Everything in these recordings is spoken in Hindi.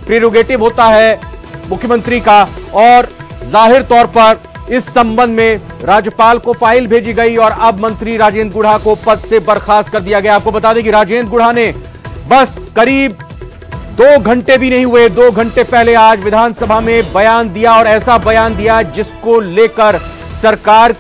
प्रेरोगेटिव होता है मुख्यमंत्री का, और जाहिर तौर पर इस संबंध में राज्यपाल को फाइल भेजी गई और अब मंत्री राजेंद्र गुढ़ा को पद से बर्खास्त कर दिया गया। आपको बता दें कि राजेंद्र गुढ़ा ने बस करीब 2 घंटे भी नहीं हुए, 2 घंटे पहले आज विधानसभा में बयान दिया, और ऐसा बयान दिया जिसको लेकर सरकार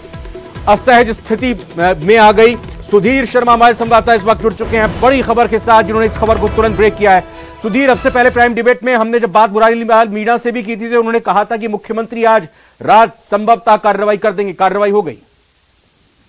असहज स्थिति में आ गई। सुधीर शर्मा हमारे संवाददाता इस वक्त जुड़ चुके हैं बड़ी खबर के साथ, जिन्होंने इस खबर को तुरंत ब्रेक किया है। सुधीर, अब से पहले प्राइम डिबेट में हमने जब बात मुरारीलाल मीणा से भी की थी तो उन्होंने कहा था कि मुख्यमंत्री आज रात संभवतः कार्रवाई कर देंगे, कार्रवाई हो गई?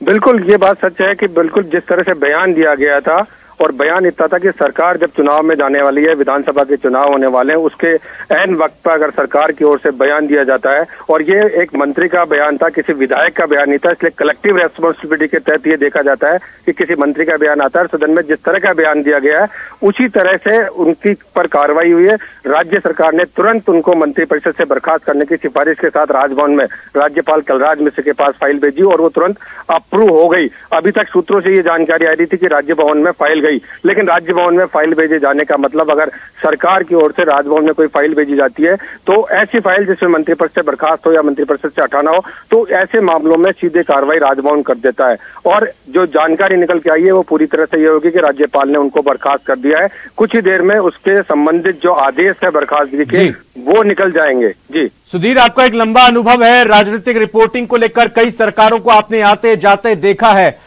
बिल्कुल, ये बात सच है कि बिल्कुल जिस तरह से बयान दिया गया था, और बयान इतना था कि सरकार जब चुनाव में जाने वाली है, विधानसभा के चुनाव होने वाले हैं, उसके ऐन वक्त पर अगर सरकार की ओर से बयान दिया जाता है, और ये एक मंत्री का बयान था, किसी विधायक का बयान नहीं था, इसलिए कलेक्टिव रेस्पॉन्सिबिलिटी के तहत ये देखा जाता है कि किसी मंत्री का बयान आता है। सदन में जिस तरह का बयान दिया गया है उसी तरह से उनकी पर कार्रवाई हुई है। राज्य सरकार ने तुरंत उनको मंत्रिपरिषद से बर्खास्त करने की सिफारिश के साथ राजभवन में राज्यपाल कलराज मिश्र के पास फाइल भेजी और वो तुरंत अप्रूव हो गई। अभी तक सूत्रों से ये जानकारी आ रही थी कि राज्य भवन में फाइल गई, लेकिन राज्य भवन में फाइल भेजे जाने का मतलब, अगर सरकार की ओर से राजभवन में कोई फाइल भेजी जाती है तो ऐसी फाइल जिसमें मंत्रिपरिषद से बर्खास्त हो या मंत्रिपरिषद से हटाना हो, तो ऐसे मामलों में सीधे कार्रवाई राजभवन कर देता है। और जो जानकारी निकल के आई है वो पूरी तरह से ये होगी कि राज्यपाल ने उनको बर्खास्त कर दिया है। कुछ ही देर में उसके संबंधित जो आदेश है बर्खास्तगी के वो निकल जाएंगे। जी सुधीर, आपका एक लंबा अनुभव है राजनीतिक रिपोर्टिंग को लेकर, कई सरकारों को आपने आते जाते देखा है।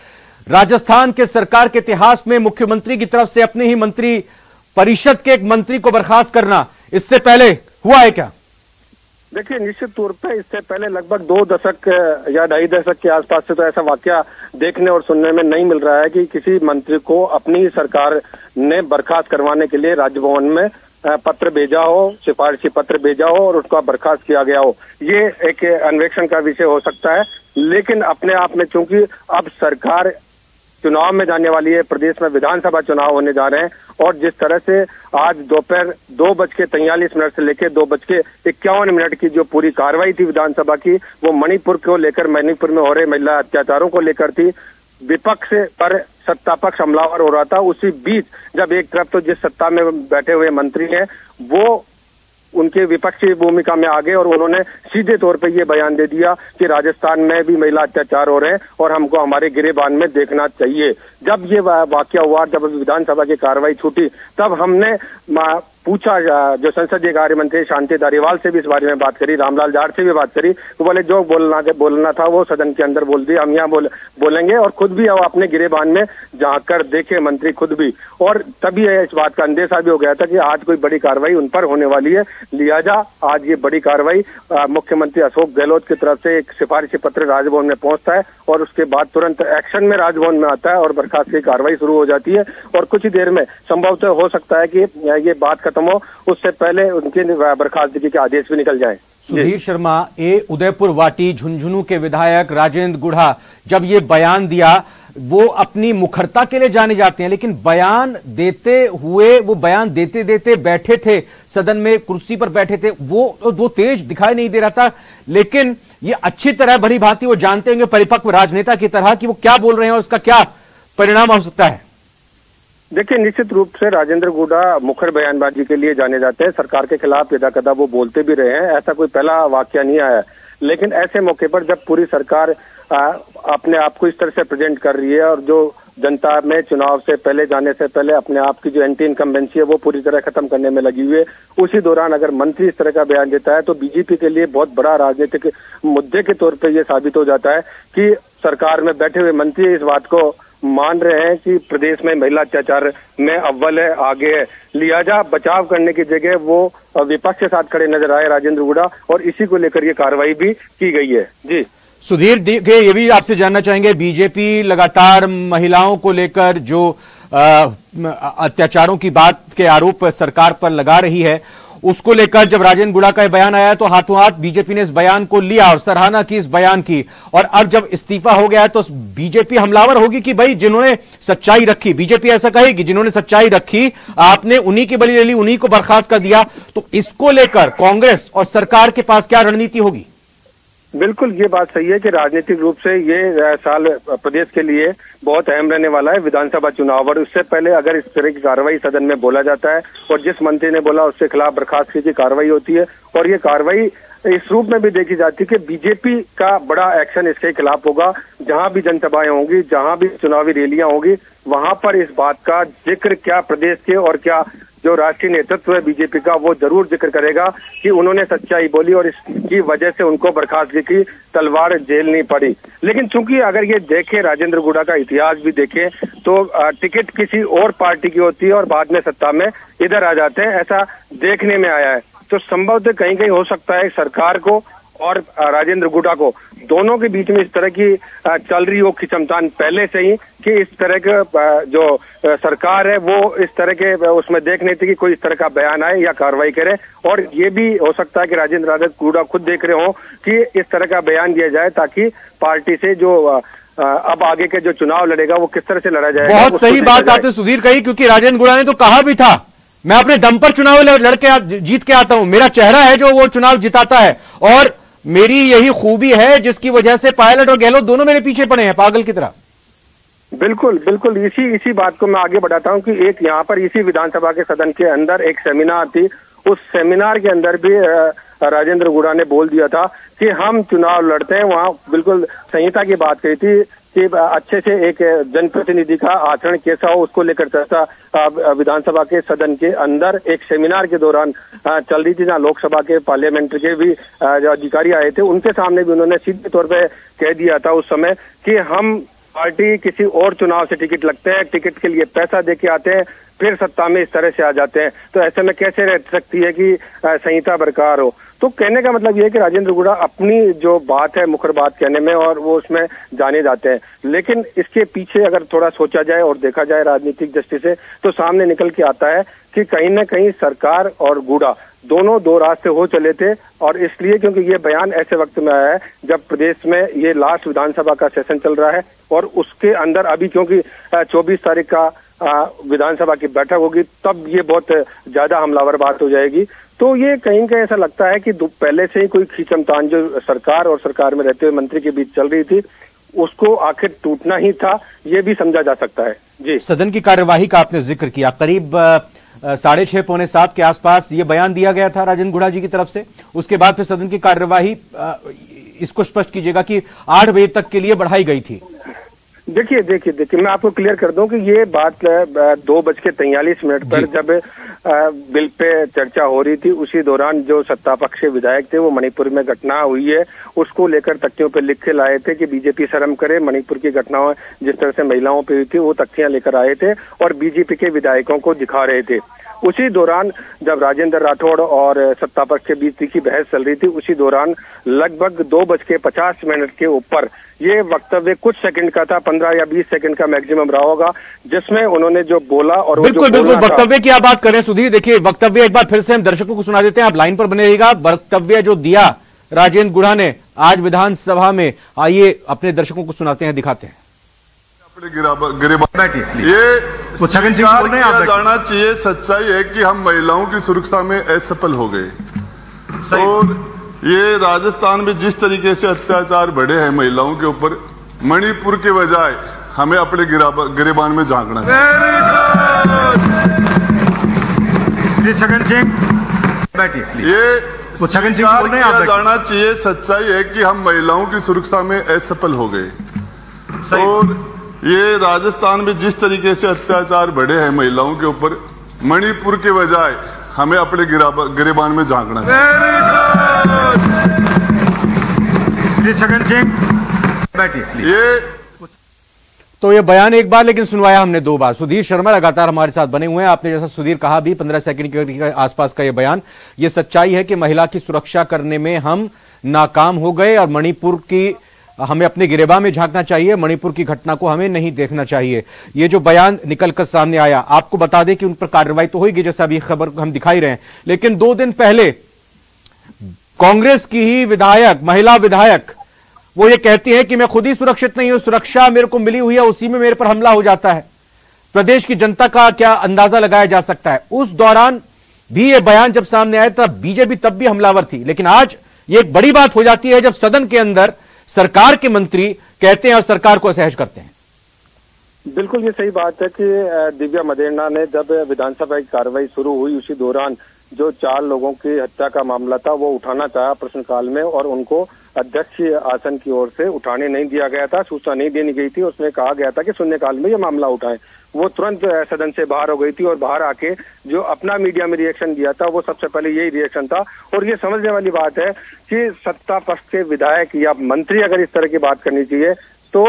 राजस्थान के सरकार के इतिहास में मुख्यमंत्री की तरफ से अपने ही मंत्री परिषद के एक मंत्री को बर्खास्त करना इससे पहले हुआ है क्या? देखिए, निश्चित तौर पे इससे पहले लगभग 2 दशक या 2.5 दशक के आसपास से तो ऐसा वाकया देखने और सुनने में नहीं मिल रहा है कि किसी मंत्री को अपनी सरकार ने बर्खास्त करवाने के लिए राजभवन में पत्र भेजा हो, सिफारिशी पत्र भेजा हो और उसका बर्खास्त किया गया हो। ये एक अन्वेषण का विषय हो सकता है, लेकिन अपने आप में चूंकि अब सरकार चुनाव में जाने वाली है, प्रदेश में विधानसभा चुनाव होने जा रहे हैं, और जिस तरह से आज दोपहर 2:43 से लेकर 2:51 की जो पूरी कार्रवाई थी विधानसभा की, वो मणिपुर को लेकर, मणिपुर में हो रहे महिला अत्याचारों को लेकर थी। विपक्ष पर सत्ता पक्ष हमलावर हो रहा था। उसी बीच जब एक तरफ तो जिस सत्ता में बैठे हुए मंत्री हैं वो उनके विपक्षी भूमिका में आ गए और उन्होंने सीधे तौर पे ये बयान दे दिया कि राजस्थान में भी महिला अत्याचार हो रहे हैं और हमको हमारे गिरेबान में देखना चाहिए। जब ये वाकया हुआ, जब विधानसभा की कार्रवाई छूटी, तब हमने पूछा, जो संसदीय कार्य मंत्री शांति धारीवाल से भी इस बारे में बात करी, रामलाल जाट से भी बात करी, तो बोले जो बोलना था वो सदन के अंदर बोल दिया, हम यहाँ बोलेंगे, और खुद भी अब अपने गिरेबान में जाकर देखे मंत्री खुद भी। और तभी इस बात का अंदेशा भी हो गया था कि आज कोई बड़ी कार्रवाई उन पर होने वाली है। लिहाजा आज ये बड़ी कार्रवाई मुख्यमंत्री अशोक गहलोत की तरफ से एक सिफारिशी पत्र राजभवन में पहुंचता है और उसके बाद तुरंत एक्शन में राजभवन में आता है और बर्खास्त की कार्रवाई शुरू हो जाती है। और कुछ ही देर में संभवतः हो सकता है कि ये बात खत्म हो उससे पहले उनके बर्खास्तगी के आदेश भी निकल जाए। सुधीर शर्मा, उदयपुर वाटी झुंझुनू के विधायक राजेंद्र गुढ़ा जब ये बयान दिया, वो अपनी मुखरता के लिए जाने जाते हैं, लेकिन बयान देते हुए वो बयान देते देते बैठे थे सदन में, कुर्सी पर बैठे थे, वो तेज दिखाई नहीं दे रहा था, लेकिन ये अच्छी तरह भली भांति वो जानते होंगे परिपक्व राजनेता की तरह कि वो क्या बोल रहे हैं और उसका क्या परिणाम हो सकता है। देखिए, निश्चित रूप से राजेंद्र गुढ़ा मुखर बयानबाजी के लिए जाने जाते हैं, सरकार के खिलाफ यदाकदा वो बोलते भी रहे हैं, ऐसा कोई पहला वाकया नहीं आया। लेकिन ऐसे मौके पर जब पूरी सरकार अपने आप को इस तरह से प्रेजेंट कर रही है और जो जनता में चुनाव से पहले जाने से पहले अपने आप की जो एंटी इनकम्बेंसी है वो पूरी तरह खत्म करने में लगी हुई है, उसी दौरान अगर मंत्री इस तरह का बयान देता है तो बीजेपी के लिए बहुत बड़ा राजनीतिक मुद्दे के तौर पर यह साबित हो जाता है कि सरकार में बैठे हुए मंत्री इस बात को मान रहे हैं कि प्रदेश में महिला अत्याचार में अव्वल है, आगे है। लिहाजा बचाव करने की जगह वो विपक्ष के साथ खड़े नजर आए राजेंद्र गुढ़ा, और इसी को लेकर ये कार्रवाई भी की गई है। जी सुधीर, ये भी आपसे जानना चाहेंगे, बीजेपी लगातार महिलाओं को लेकर जो अत्याचारों की बात के आरोप सरकार पर लगा रही है, उसको लेकर जब राजेंद्र गुढ़ा का बयान आया तो हाथों हाथ बीजेपी ने इस बयान को लिया और सराहना की इस बयान की, और अब जब इस्तीफा हो गया है तो बीजेपी हमलावर होगी कि भाई जिन्होंने सच्चाई रखी, बीजेपी ऐसा कहेगी जिन्होंने सच्चाई रखी आपने उन्हीं की बलि ले ली, उन्हीं को बर्खास्त कर दिया। तो इसको लेकर कांग्रेस और सरकार के पास क्या रणनीति होगी? बिल्कुल ये बात सही है कि राजनीतिक रूप से ये साल प्रदेश के लिए बहुत अहम रहने वाला है, विधानसभा चुनाव। और उससे पहले अगर इस तरह की कार्रवाई सदन में बोला जाता है और जिस मंत्री ने बोला उसके खिलाफ बर्खास्तगी की कार्रवाई होती है, और ये कार्रवाई इस रूप में भी देखी जाती है कि बीजेपी का बड़ा एक्शन इसके खिलाफ होगा। जहां भी जनसभाएं होंगी, जहां भी चुनावी रैलियां होंगी, वहां पर इस बात का जिक्र क्या प्रदेश के और क्या जो राष्ट्रीय नेतृत्व है बीजेपी का, वो जरूर जिक्र करेगा कि उन्होंने सच्चाई बोली और इसकी वजह से उनको बर्खास्तगी की तलवार झेलनी पड़ी। लेकिन चूंकि अगर ये देखें, राजेंद्र गुड़ा का इतिहास भी देखें, तो टिकट किसी और पार्टी की होती है और बाद में सत्ता में इधर आ जाते हैं, ऐसा देखने में आया है। तो संभवतः कहीं कहीं हो सकता है सरकार को और राजेंद्र गुड़ा को, दोनों के बीच में इस तरह की चल रही हो खिंचतान पहले से ही, कि इस तरह के जो सरकार है वो इस तरह के उसमें देख नहीं थी कि कोई इस तरह का बयान आए या कार्रवाई करे। और ये भी हो सकता है कि राजेंद्र गुड़ा खुद देख रहे हो कि इस तरह का बयान दिया जाए ताकि पार्टी से जो अब आगे के जो चुनाव लड़ेगा वो किस तरह से लड़ा जाएगा। बहुत सही बात आपने सुधीर कही, क्योंकि राजेंद्र गुड़ा ने तो कहा भी था मैं अपने दम पर चुनाव लड़के जीत के आता हूं, मेरा चेहरा है जो वो चुनाव जिताता है और मेरी यही खूबी है जिसकी वजह से पायलट और गहलोत दोनों मेरे पीछे पड़े हैं पागल की तरह। बिल्कुल बिल्कुल, इसी बात को मैं आगे बढ़ाता हूं कि एक यहाँ पर इसी विधानसभा के सदन के अंदर एक सेमिनार थी, उस सेमिनार के अंदर भी राजेंद्र गुड़ा ने बोल दिया था कि हम चुनाव लड़ते हैं। वहां बिल्कुल संहिता की बात कही थी कि अच्छे से एक जनप्रतिनिधि का आचरण कैसा हो, उसको लेकर चर्चा विधानसभा के सदन के अंदर एक सेमिनार के दौरान चल रही थी, जहां लोकसभा के पार्लियामेंट के भी जो अधिकारी आए थे, उनके सामने भी उन्होंने सीधे तौर पे कह दिया था उस समय कि हम पार्टी किसी और चुनाव से टिकट लगते हैं, टिकट के लिए पैसा दे के आते हैं, फिर सत्ता में इस तरह से आ जाते हैं, तो ऐसे में कैसे रह सकती है कि संहिता बरकरार हो। तो कहने का मतलब ये है कि राजेंद्र गुड़ा अपनी जो बात है मुखर बात कहने में और वो उसमें जाने जाते हैं, लेकिन इसके पीछे अगर थोड़ा सोचा जाए और देखा जाए राजनीतिक दृष्टि से, तो सामने निकल के आता है कि कहीं ना कहीं सरकार और गुड़ा दोनों दो रास्ते हो चले थे। और इसलिए क्योंकि ये बयान ऐसे वक्त में आया है जब प्रदेश में ये लास्ट विधानसभा का सेशन चल रहा है और उसके अंदर अभी क्योंकि 24 तारीख का विधानसभा की बैठक होगी, तब ये बहुत ज्यादा हमलावर बात हो जाएगी। तो ये कहीं कहीं ऐसा लगता है कि पहले से ही कोई खींचतान जो सरकार और सरकार में रहते हुए मंत्री के बीच चल रही थी, उसको आखिर टूटना ही था, ये भी समझा जा सकता है। जी, सदन की कार्यवाही का आपने जिक्र किया, करीब 6:30 पौने 7 के आसपास ये बयान दिया गया था राजेंद्र गुड़ा जी की तरफ से। उसके बाद फिर सदन की कार्यवाही, इसको स्पष्ट कीजिएगा कि 8 बजे तक के लिए बढ़ाई गई थी। देखिए मैं आपको क्लियर कर दूं कि ये बात 2:43 पर जब बिल पे चर्चा हो रही थी, उसी दौरान जो सत्ता पक्ष के विधायक थे वो मणिपुर में घटना हुई है उसको लेकर तख्तियों पे लिख के लाए थे कि बीजेपी शर्म करे, मणिपुर की घटनाओं जिस तरह से महिलाओं पे हुई थी वो तख्तियां लेकर आए थे और बीजेपी के विधायकों को दिखा रहे थे। उसी दौरान जब राजेंद्र राठौड़ और सत्ता पक्ष के बीच तीखी बहस चल रही थी, उसी दौरान लगभग 2:50 के ऊपर ये वक्तव्य कुछ सेकंड का था, 15 या 20 सेकंड का मैक्सिमम रहा होगा, जिसमें उन्होंने जो बोला और बिल्कुल वक्तव्य की आप बात करें सुधीर। देखिए वक्तव्य एक बार फिर से हम दर्शकों को सुना देते हैं, आप लाइन पर बने रहिएगा। वक्तव्य जो दिया राजेंद्र गुड़ा ने आज विधानसभा में, आइए अपने दर्शकों को सुनाते हैं, दिखाते हैं। ये स्वीकार किया जाना चाहिए, सच्चाई है कि हम महिलाओं की सुरक्षा में असफल हो गए और ये राजस्थान में जिस तरीके से अत्याचार बढ़े हैं महिलाओं के ऊपर, मणिपुर के बजाय हमें अपने गिरेबान में झांकना चाहिए। ये स्वीकार किया जाना चाहिए, सच्चाई है कि हम महिलाओं की सुरक्षा में असफल हो गए और ये राजस्थान में जिस तरीके से अत्याचार बढ़े हैं महिलाओं के ऊपर, मणिपुर के बजाय हमें अपने गिरेबान में झांकना चाहिए। तो ये बयान एक बार लेकिन सुनवाया हमने 2 बार। सुधीर शर्मा लगातार हमारे साथ बने हुए हैं। आपने जैसा सुधीर कहा भी 15 सेकंड के आसपास का ये बयान, ये सच्चाई है कि महिला की सुरक्षा करने में हम नाकाम हो गए और मणिपुर की हमें अपने गिरेबान में झांकना चाहिए, मणिपुर की घटना को हमें नहीं देखना चाहिए। ये जो बयान निकलकर सामने आया, आपको बता दें कि उन पर कार्रवाई तो होगी जैसा अभी खबर हम दिखाई रहे हैं, लेकिन 2 दिन पहले कांग्रेस की ही विधायक, महिला विधायक, वो ये कहती है कि मैं खुद ही सुरक्षित नहीं हूं, सुरक्षा मेरे को मिली हुई है, उसी में मेरे पर हमला हो जाता है। प्रदेश की जनता का क्या अंदाजा लगाया जा सकता है। उस दौरान भी ये बयान जब सामने आया तब बीजेपी तब भी हमलावर थी, लेकिन आज ये एक बड़ी बात हो जाती है जब सदन के अंदर सरकार के मंत्री कहते हैं और सरकार को असहज करते हैं। बिल्कुल ये सही बात है कि दिव्या मदेरणा ने जब विधानसभा की कार्रवाई शुरू हुई उसी दौरान जो 4 लोगों की हत्या का मामला था वो उठाना चाहा प्रश्नकाल में, और उनको अध्यक्ष आसन की ओर से उठाने नहीं दिया गया था, सूचना नहीं देनी गई थी। उसमें कहा गया था कि शून्यकाल में ये मामला उठाएं। वो तुरंत सदन से बाहर हो गई थी और बाहर आके जो अपना मीडिया में रिएक्शन दिया था वो सबसे पहले यही रिएक्शन था। और ये समझने वाली बात है कि सत्ता पक्ष के विधायक या मंत्री अगर इस तरह की बात करनी चाहिए तो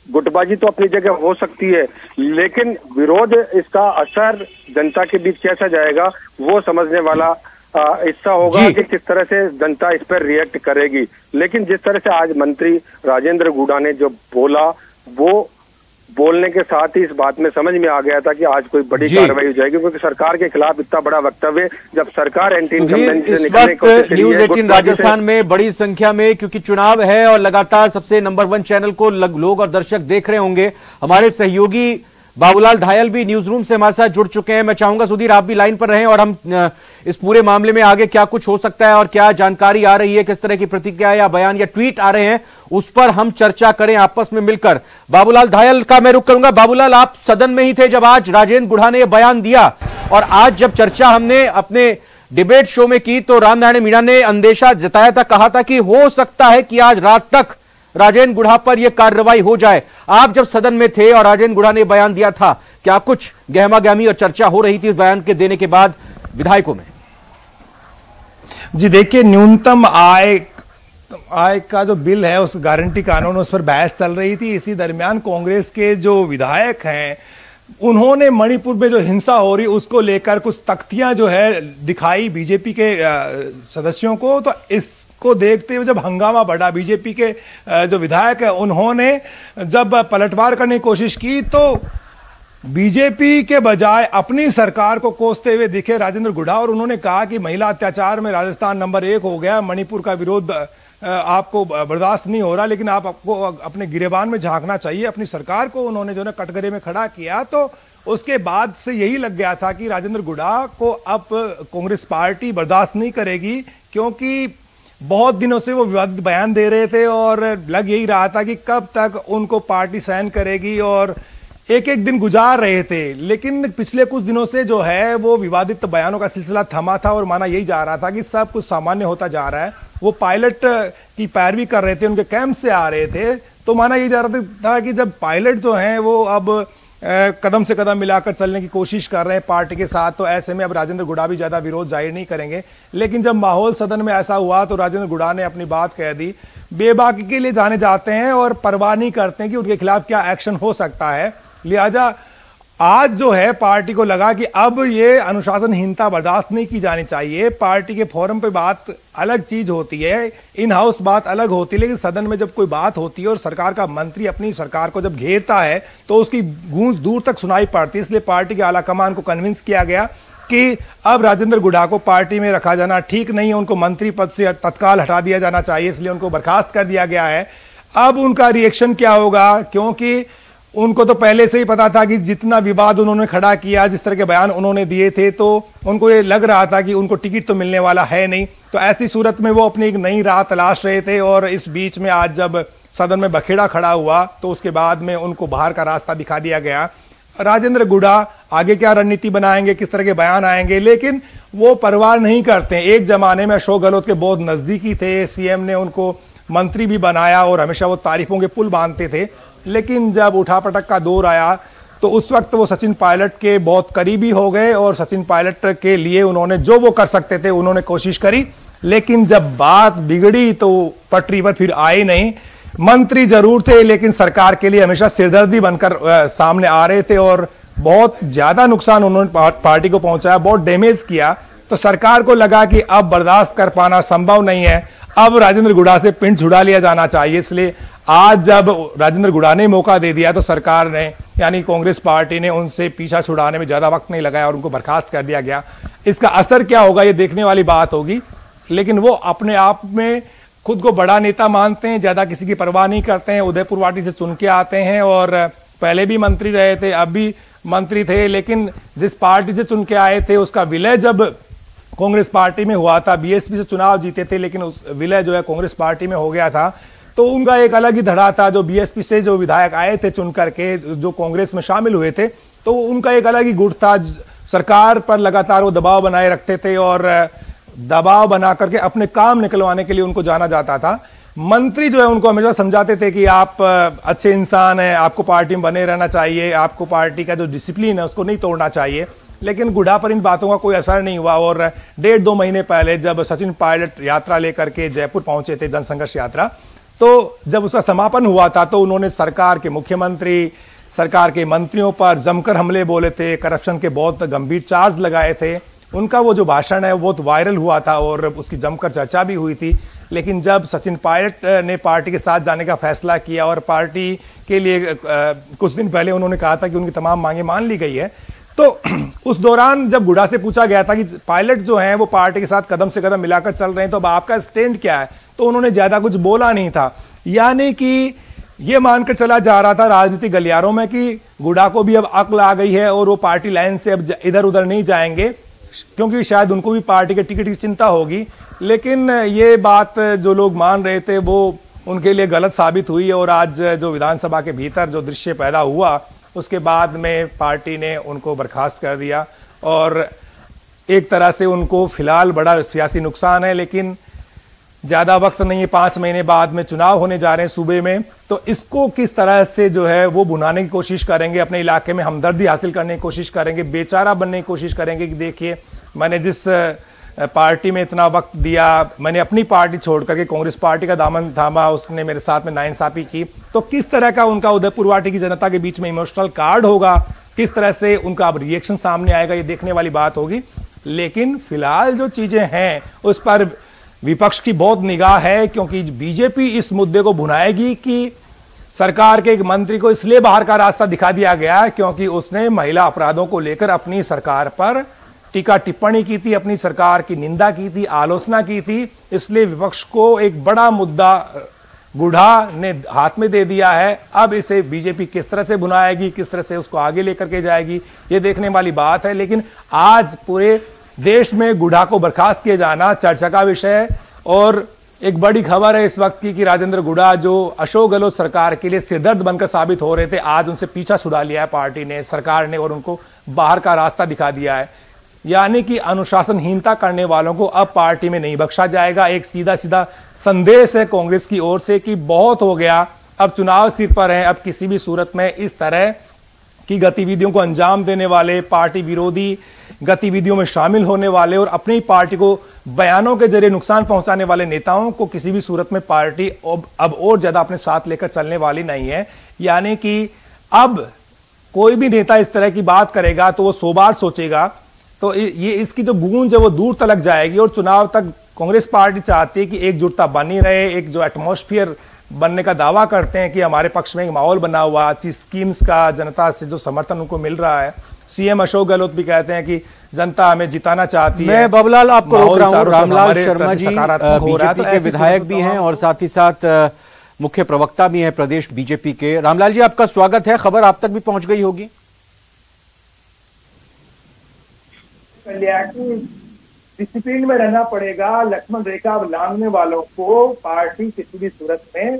गुटबाजी तो अपनी जगह हो सकती है, लेकिन विरोध, इसका असर जनता के बीच कैसा जाएगा वो समझने वाला हिस्सा होगा कि किस तरह से जनता इस पर रिएक्ट करेगी। लेकिन जिस तरह से आज मंत्री राजेंद्र गुढ़ा ने जो बोला, वो बोलने के साथ ही इस बात में समझ में आ गया था कि आज कोई बड़ी कार्रवाई हो जाएगी, क्योंकि सरकार के खिलाफ इतना बड़ा वक्तव्य जब सरकार एंटी इनकम्बेंसी से निकलने की कोशिश कर रही है। न्यूज़ 18 राजस्थान में बड़ी संख्या में, क्योंकि चुनाव है और लगातार सबसे नंबर 1 चैनल को लोग और दर्शक देख रहे होंगे। हमारे सहयोगी बाबूलाल धायल भी न्यूज रूम से हमारे साथ जुड़ चुके हैं। मैं चाहूंगा सुधीर आप भी लाइन पर रहें और हम इस पूरे मामले में आगे क्या कुछ हो सकता है और क्या जानकारी आ रही है, किस तरह की प्रतिक्रिया या बयान या ट्वीट आ रहे हैं, उस पर हम चर्चा करें आपस में मिलकर। बाबूलाल धायल का मैं रुख करूंगा। बाबूलाल, आप सदन में ही थे जब आज राजेंद्र गुढ़ा ने यह बयान दिया, और आज जब चर्चा हमने अपने डिबेट शो में की तो रामनारायण मीणा ने अंदेशा जताया था, कहा था कि हो सकता है कि आज रात तक राजेंद्र गुढ़ा पर यह कार्रवाई हो जाए। आप जब सदन में थे और राजेंद्र गुढ़ा ने बयान दिया था, क्या कुछ गहमा-गहमी और चर्चा हो रही थी इस बयान के देने के बाद विधायकों में? जी देखिए, न्यूनतम आय का जो बिल है, उस गारंटी कानून, उस पर बहस चल रही थी। इसी दरमियान कांग्रेस के जो विधायक हैं उन्होंने मणिपुर में जो हिंसा हो रही उसको लेकर कुछ तख्तियां जो है दिखाई बीजेपी के सदस्यों को। तो इसको देखते हुए जब हंगामा बढ़ा, बीजेपी के जो विधायक है उन्होंने जब पलटवार करने की कोशिश की तो बीजेपी के बजाय अपनी सरकार को कोसते हुए दिखे राजेंद्र गुढ़ा, और उन्होंने कहा कि महिला अत्याचार में राजस्थान नंबर 1 हो गया, मणिपुर का विरोध आपको बर्दाश्त नहीं हो रहा, लेकिन आपको अपने गिरेबान में झांकना चाहिए। अपनी सरकार को उन्होंने जो है कटघरे में खड़ा किया। तो उसके बाद से यही लग गया था कि राजेंद्र गुढ़ा को अब कांग्रेस पार्टी बर्दाश्त नहीं करेगी, क्योंकि बहुत दिनों से वो विवादित बयान दे रहे थे और लग यही रहा था कि कब तक उनको पार्टी सहन करेगी, और एक एक दिन गुजार रहे थे। लेकिन पिछले कुछ दिनों से जो है वो विवादित बयानों का सिलसिला थमा था और माना यही जा रहा था कि सब कुछ सामान्य होता जा रहा है। वो पायलट की पैरवी कर रहे थे, उनके कैंप से आ रहे थे, तो माना यही जा रहा था कि जब पायलट जो हैं वो अब कदम से कदम मिलाकर चलने की कोशिश कर रहे हैं पार्टी के साथ, तो ऐसे में अब राजेंद्र गुढ़ा भी ज्यादा विरोध जाहिर नहीं करेंगे। लेकिन जब माहौल सदन में ऐसा हुआ तो राजेंद्र गुढ़ा ने अपनी बात कह दी। बेबाकी के लिए जाने जाते हैं और परवाह नहीं करते हैं कि उनके खिलाफ क्या एक्शन हो सकता है। लिहाजा आज जो है पार्टी को लगा कि अब ये अनुशासनहीनता बर्दाश्त नहीं की जानी चाहिए। पार्टी के फोरम पे बात अलग चीज होती है, इन हाउस बात अलग होती है, लेकिन सदन में जब कोई बात होती है और सरकार का मंत्री अपनी सरकार को जब घेरता है तो उसकी गूंज दूर तक सुनाई पड़ती है। इसलिए पार्टी के आलाकमान को कन्विंस किया गया कि अब राजेंद्र गुढ़ा को पार्टी में रखा जाना ठीक नहीं है, उनको मंत्री पद से तत्काल हटा दिया जाना चाहिए, इसलिए उनको बर्खास्त कर दिया गया है। अब उनका रिएक्शन क्या होगा, क्योंकि उनको तो पहले से ही पता था कि जितना विवाद उन्होंने खड़ा किया, जिस तरह के बयान उन्होंने दिए थे, तो उनको ये लग रहा था कि उनको टिकट तो मिलने वाला है नहीं। तो ऐसी सूरत में वो अपनी एक नई राह तलाश रहे थे, और इस बीच में आज जब सदन में बखेड़ा खड़ा हुआ तो उसके बाद में उनको बाहर का रास्ता दिखा दिया गया। राजेंद्र गुढ़ा आगे क्या रणनीति बनाएंगे, किस तरह के बयान आएंगे, लेकिन वो परवाह नहीं करते। एक जमाने में अशोक गहलोत के बहुत नजदीकी थे, सीएम ने उनको मंत्री भी बनाया और हमेशा वो तारीफों के पुल बांधते थे। लेकिन जब उठापटक का दौर आया तो उस वक्त वो सचिन पायलट के बहुत करीबी हो गए, और सचिन पायलट के लिए उन्होंने जो वो कर सकते थे उन्होंने कोशिश करी। लेकिन जब बात बिगड़ी तो पटरी पर फिर आए नहीं। मंत्री जरूर थे, लेकिन सरकार के लिए हमेशा सिरदर्दी बनकर सामने आ रहे थे, और बहुत ज्यादा नुकसान उन्होंने पार्टी को पहुंचाया, बहुत डैमेज किया। तो सरकार को लगा कि अब बर्दाश्त कर पाना संभव नहीं है, अब राजेंद्र गुढ़ा से पिंड छुड़ा लिया जाना चाहिए। इसलिए आज जब राजेंद्र गुढ़ा ने मौका दे दिया तो सरकार ने, यानी कांग्रेस पार्टी ने, उनसे पीछा छुड़ाने में ज्यादा वक्त नहीं लगाया और उनको बर्खास्त कर दिया गया। इसका असर क्या होगा ये देखने वाली बात होगी, लेकिन वो अपने आप में खुद को बड़ा नेता मानते हैं, ज्यादा किसी की परवाह नहीं करते हैं। उदयपुर वाटी से चुन के आते हैं और पहले भी मंत्री रहे थे, अब भी मंत्री थे, लेकिन जिस पार्टी से चुन के आए थे उसका विलय जब कांग्रेस पार्टी में हुआ था, बीएसपी से चुनाव जीते थे लेकिन उस विलय जो है कांग्रेस पार्टी में हो गया था, तो उनका एक अलग ही धड़ा था। जो बीएसपी से जो विधायक आए थे चुन करके, जो कांग्रेस में शामिल हुए थे, तो उनका एक अलग ही गुट था। सरकार पर लगातार वो दबाव बनाए रखते थे और दबाव बना करके अपने काम निकलवाने के लिए उनको जाना जाता था। मंत्री जो है उनको हमेशा समझाते थे कि आप अच्छे इंसान हैं, आपको पार्टी में बने रहना चाहिए, आपको पार्टी का जो डिसिप्लिन है उसको नहीं तोड़ना चाहिए। लेकिन गुढ़ा पर इन बातों का कोई असर नहीं हुआ और 1.5-2 महीने पहले जब सचिन पायलट यात्रा लेकर के जयपुर पहुंचे थे, जनसंघर्ष यात्रा, तो जब उसका समापन हुआ था तो उन्होंने सरकार के मुख्यमंत्री, सरकार के मंत्रियों पर जमकर हमले बोले थे, करप्शन के बहुत गंभीर चार्ज लगाए थे। उनका वो जो भाषण है वो बहुत वायरल हुआ था और उसकी जमकर चर्चा भी हुई थी। लेकिन जब सचिन पायलट ने पार्टी के साथ जाने का फैसला किया और पार्टी के लिए कुछ दिन पहले उन्होंने कहा था कि उनकी तमाम मांगे मान ली गई है, तो उस दौरान जब गुढ़ा से पूछा गया था कि पायलट जो हैं वो पार्टी के साथ कदम से कदम मिलाकर चल रहे हैं, तो अब आपका स्टैंड क्या है, तो उन्होंने ज्यादा कुछ बोला नहीं था। यानी कि ये मानकर चला जा रहा था राजनीतिक गलियारों में कि गुढ़ा को भी अब अक्ल आ गई है और वो पार्टी लाइन से अब इधर उधर नहीं जाएंगे, क्योंकि शायद उनको भी पार्टी के टिकट की चिंता होगी। लेकिन ये बात जो लोग मान रहे थे वो उनके लिए गलत साबित हुई और आज जो विधानसभा के भीतर जो दृश्य पैदा हुआ उसके बाद में पार्टी ने उनको बर्खास्त कर दिया और एक तरह से उनको फिलहाल बड़ा सियासी नुकसान है। लेकिन ज्यादा वक्त नहीं है, 5 महीने बाद में चुनाव होने जा रहे हैं सूबे में, तो इसको किस तरह से जो है वो भुनाने की कोशिश करेंगे, अपने इलाके में हमदर्दी हासिल करने की कोशिश करेंगे, बेचारा बनने की कोशिश करेंगे कि देखिए मैंने जिस पार्टी में इतना वक्त दिया, मैंने अपनी पार्टी छोड़ करके कांग्रेस पार्टी का दामन थामा, उसने मेरे साथ में नाइंसाफी की, तो किस तरह का उनका उदयपुर वाटी की जनता के बीच में इमोशनल कार्ड होगा, किस तरह से उनका अब रिएक्शन सामने आएगा, ये देखने वाली बात होगी। लेकिन फिलहाल जो चीजें हैं उस पर विपक्ष की बहुत निगाह है, क्योंकि बीजेपी इस मुद्दे को भुनाएगी कि सरकार के एक मंत्री को इसलिए बाहर का रास्ता दिखा दिया गया क्योंकि उसने महिला अपराधों को लेकर अपनी सरकार पर टीका टिप्पणी की थी, अपनी सरकार की निंदा की थी, आलोचना की थी। इसलिए विपक्ष को एक बड़ा मुद्दा गुढ़ा ने हाथ में दे दिया है। अब इसे बीजेपी किस तरह से भुनाएगी, किस तरह से उसको आगे लेकर के जाएगी, ये देखने वाली बात है। लेकिन आज पूरे देश में गुढ़ा को बर्खास्त किए जाना चर्चा का विषय है और एक बड़ी खबर है इस वक्त की कि राजेंद्र गुढ़ा जो अशोक गहलोत सरकार के लिए सिरदर्द बनकर साबित हो रहे थे, आज उनसे पीछा छुड़ा लिया है पार्टी ने, सरकार ने, और उनको बाहर का रास्ता दिखा दिया है। यानी कि अनुशासनहीनता करने वालों को अब पार्टी में नहीं बख्शा जाएगा। एक सीधा सीधा संदेश है कांग्रेस की ओर से कि बहुत हो गया, अब चुनाव सिर पर है, अब किसी भी सूरत में इस तरह की गतिविधियों को अंजाम देने वाले, पार्टी विरोधी गतिविधियों में शामिल होने वाले और अपनी पार्टी को बयानों के जरिए नुकसान पहुंचाने वाले नेताओं को किसी भी सूरत में पार्टी अब और ज्यादा अपने साथ लेकर चलने वाली नहीं है। यानी कि अब कोई भी नेता इस तरह की बात करेगा तो वो 100 बार सोचेगा, तो ये इसकी जो गूंज है वो दूर तक जाएगी और चुनाव तक कांग्रेस पार्टी चाहती है कि एकजुटता बनी रहे, एक जो एटमॉस्फेयर बनने का दावा करते हैं कि हमारे पक्ष में एक माहौल बना हुआ, अच्छी स्कीम्स का जनता से जो समर्थन उनको मिल रहा है। सीएम अशोक गहलोत भी कहते हैं कि जनता हमें जिताना चाहती है। मैं बाबूलाल आपको रोक रहा हूं, रामलाल शर्मा जी बीजेपी के विधायक भी हैं और साथ ही साथ मुख्य प्रवक्ता भी हैं प्रदेश बीजेपी के। रामलाल जी आपका स्वागत है, खबर आप तक भी पहुंच गई होगी। डिसिप्लिन में रहना पड़ेगा। लक्ष्मण रेखा लांघने वालों को पार्टी किसी भी सूरत में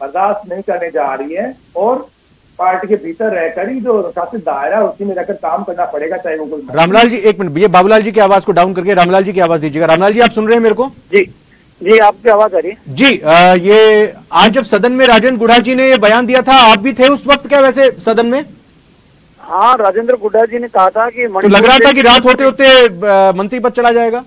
बर्दाश्त नहीं करने जा रही है और पार्टी के भीतर रहकर ही जो शासित दायरा है उसी में रहकर काम करना पड़ेगा, चाहे वो कोई। रामलाल जी एक मिनट, ये बाबूलाल जी की आवाज को डाउन करके रामलाल जी की आवाज दीजिएगा। रामलाल जी आप सुन रहे हैं मेरे को? जी जी, आपकी आवाज आ रही है जी। ये आज जब सदन में राजेंद्र गुढ़ा जी ने ये बयान दिया था, आप भी थे उस वक्त क्या वैसे सदन में? हाँ, राजेंद्र गुढ़ा जी ने कहा था कि तो लग रहा था कि रात होते होते मंत्री पद चला जाएगा।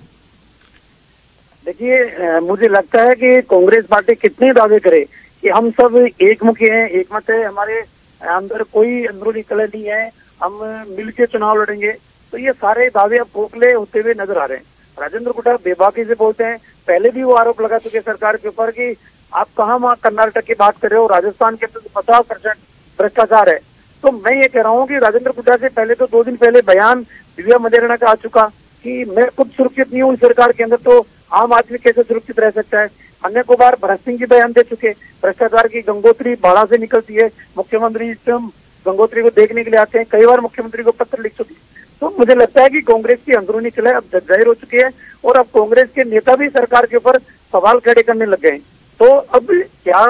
देखिए, मुझे लगता है कि कांग्रेस पार्टी कितने दावे करे कि हम सब एकमुखी हैं, एकमत है, हमारे अंदर कोई अंदरूनी कलह नहीं है, हम मिलकर चुनाव लड़ेंगे, तो ये सारे दावे अब खोखले होते हुए नजर आ रहे हैं। राजेंद्र गुढ़ा बेबाकी से बोलते हैं। पहले भी वो आरोप लगा चुके सरकार के ऊपर कि आप कहाँ कर्नाटक की बात कर रहे हो, राजस्थान के तो 50% भ्रष्टाचार है। तो मैं ये कह रहा हूँ कि राजेंद्र गुढ़ा से पहले तो 2 दिन पहले बयान दिव्या मदेरणा का आ चुका कि मैं खुद सुरक्षित नहीं हूँ सरकार के अंदर, तो आम आदमी कैसे सुरक्षित रह सकता है। अन्य को बार भरत सिंह जी बयान दे चुके, भ्रष्टाचार की गंगोत्री बाड़ा से निकलती है, मुख्यमंत्री गंगोत्री को देखने के लिए आते हैं, कई बार मुख्यमंत्री को पत्र लिख चुके। तो मुझे लगता है कि कांग्रेस की अंदरूनी कलह अब जाहिर हो चुकी है और अब कांग्रेस के नेता भी सरकार के ऊपर सवाल खड़े करने लग गए। तो अब क्या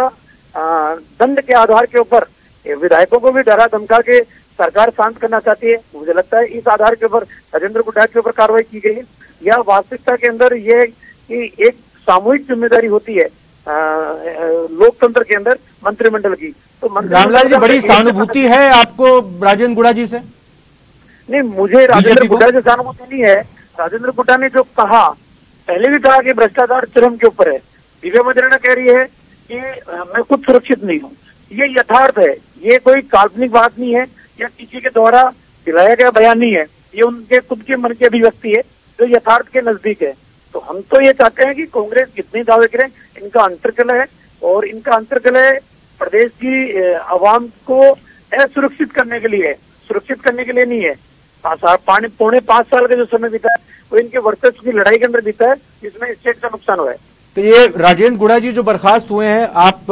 दंड के आधार के ऊपर विधायकों को भी डरा धमका के सरकार शांत करना चाहती है? मुझे लगता है इस आधार के ऊपर राजेंद्र गुड्डा के ऊपर कार्रवाई की गई है, या वास्तविकता के अंदर ये कि एक सामूहिक जिम्मेदारी होती है लोकतंत्र के अंदर मंत्रिमंडल की। तो रामलाल जी, बड़ी सहानुभूति है आपको राजेंद्र गुड्डा जी से? नहीं, मुझे राजेंद्र गुड्डा से सहानुभूति नहीं है। राजेंद्र गुड्डा ने जो कहा, पहले भी कहा कि भ्रष्टाचार चरम के ऊपर है। दिव्या मदेरणा कह रही है कि मैं खुद सुरक्षित नहीं हूँ। ये यथार्थ है, ये कोई काल्पनिक बात नहीं है या किसी के द्वारा दिलाया गया बयान नहीं है, ये उनके खुद के मन की अभिव्यक्ति है जो यथार्थ के नजदीक है। तो हम तो ये चाहते हैं कि कांग्रेस कितने दावे करें, इनका अंतर्कलह है और इनका अंतर्कलह प्रदेश की आवाम को असुरक्षित करने के लिए है, सुरक्षित करने के लिए नहीं है। पौने 5 साल का जो समय बीता है वो इनके वर्चस्व की लड़ाई के अंदर बीता है, जिसमें स्टेट का नुकसान हुआ है। तो ये राजेंद्र गुड्डा जी जो बर्खास्त हुए हैं, आप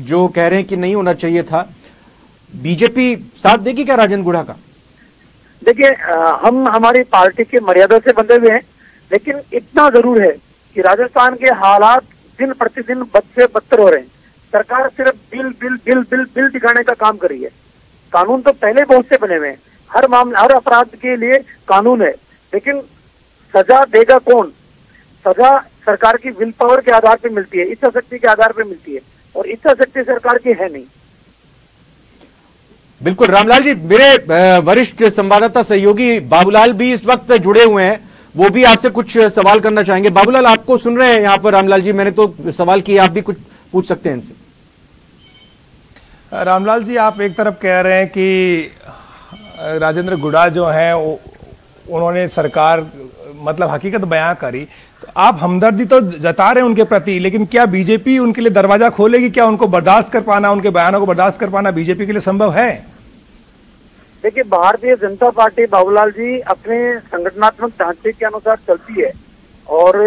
जो कह रहे हैं कि नहीं होना चाहिए था, बीजेपी साथ देगी क्या राजेंद्र गुड्डा का? देखिए, हम हमारी पार्टी के मर्यादा से बंधे हुए हैं, लेकिन इतना जरूर है कि राजस्थान के हालात दिन प्रतिदिन बद से बदतर हो रहे हैं। सरकार सिर्फ bill bill bill bill bill दिखाने का काम कर रही है। कानून तो पहले बहुत से बने हुए हैं, हर मामले हर अपराध के लिए कानून है, लेकिन सजा देगा कौन? सजा सरकार की विल पावर के आधार पर मिलती है, इच्छा शक्ति के आधार पर मिलती है, और इच्छा शक्ति सरकार की है नहीं। बिल्कुल रामलाल जी, मेरे वरिष्ठ संवाददाता सहयोगी बाबूलाल भी इस वक्त जुड़े हुए हैं, वो भी आपसे कुछ सवाल करना चाहेंगे। बाबूलाल, आपको सुन रहे हैं यहाँ पर रामलाल जी, मैंने तो सवाल किया, आप भी कुछ पूछ सकते हैं इनसे। रामलाल जी, आप एक तरफ कह रहे हैं कि राजेंद्र गुड्डा जो हैं उन्होंने सरकार मतलब हकीकत बयां करी, तो आप हमदर्दी तो जता रहे हैं उनके प्रति, लेकिन क्या बीजेपी उनके लिए दरवाजा खोलेगी? क्या उनको बर्दाश्त कर पाना, उनके बयानों को बर्दाश्त कर पाना बीजेपी के लिए संभव है? देखिए, भारतीय जनता पार्टी बाबूलाल जी अपने संगठनात्मक ढांचे के अनुसार चलती है और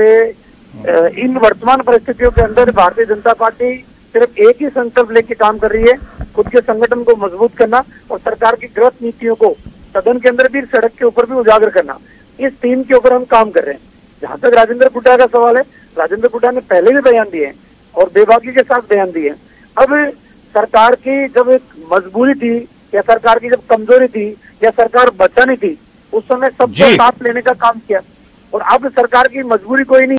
इन वर्तमान परिस्थितियों के अंदर भारतीय जनता पार्टी सिर्फ एक ही संकल्प लेके काम कर रही है, खुद के संगठन को मजबूत करना और सरकार की गलत नीतियों को सदन के अंदर भी, सड़क के ऊपर भी उजागर करना। इस थीम के ऊपर हम काम कर रहे हैं। जहां तक राजेंद्र गुड्डा का सवाल है, राजेंद्र गुड्डा ने पहले भी बयान दिए हैं और बेबाकी के साथ बयान दिए हैं। अब सरकार की जब एक मजबूरी थी या सरकार की जब कमजोरी थी या सरकार बचानी थी, उस समय सबको साथ लेने का काम किया, और अब सरकार की मजबूरी कोई नहीं